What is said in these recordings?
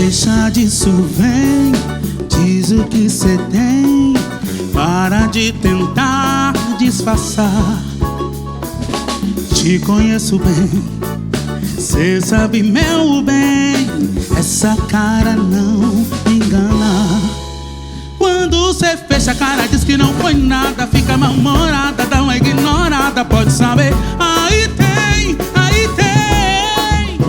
Deixa disso, vem, diz o que cê tem. Para de tentar disfarçar. Te conheço bem, cê sabe meu bem. Essa cara não me engana. Quando cê fecha a cara, diz que não foi nada. Fica mal-humorada, dá uma ignorada. Pode saber, aí tem, aí tem.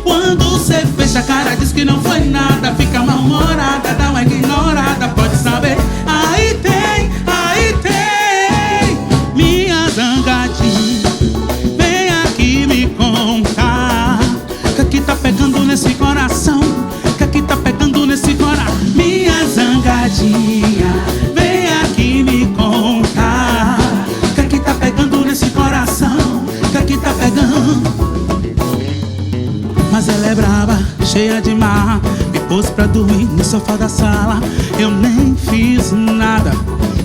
Quando cê fecha a cara, diz que não foi nada. Fica mal-humorada, dá uma ignorada. Pode saber, aí tem, aí tem. Minha zangadinha, vem aqui me contar. Que tá pegando nesse coração? Que tá pegando nesse coração? Minha zangadinha, vem aqui me contar. Que tá pegando nesse coração? Que tá pegando? Mas ela é brava, cheia de marra. Me pôs pra dormir no sofá da sala. Eu nem fiz nada,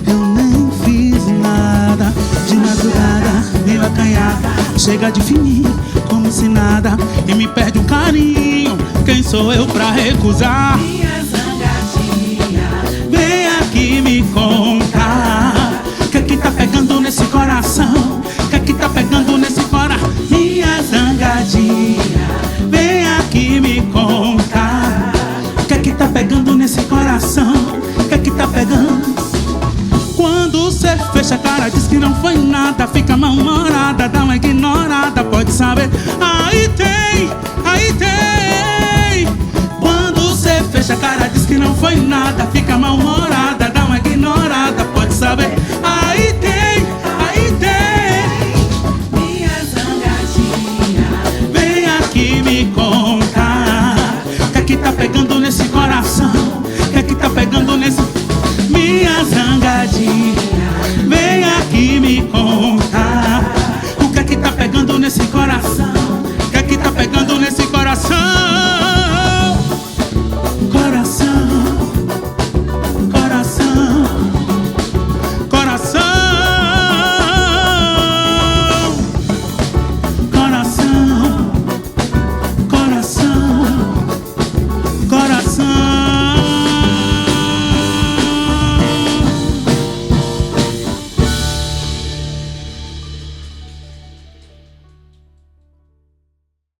eu nem fiz nada. De madrugada, meio acanhada, chega de fininho, como se nada, e me perde um carinho. Quem sou eu pra recusar? Minha zangadinha, Vem aqui me contar. Que tá pegando nesse coração? Que tá pegando nesse coração? Minha zangadinha, vem aqui me contar. Que tá pegando nesse coração? Que tá pegando? Quando cê fecha a cara, diz que não foi nada. Fica mal-humorada, dá uma ignorada. Pode saber, aí tem, aí tem. Quando cê fecha a cara, diz que não foi nada. Fica mal-humorada.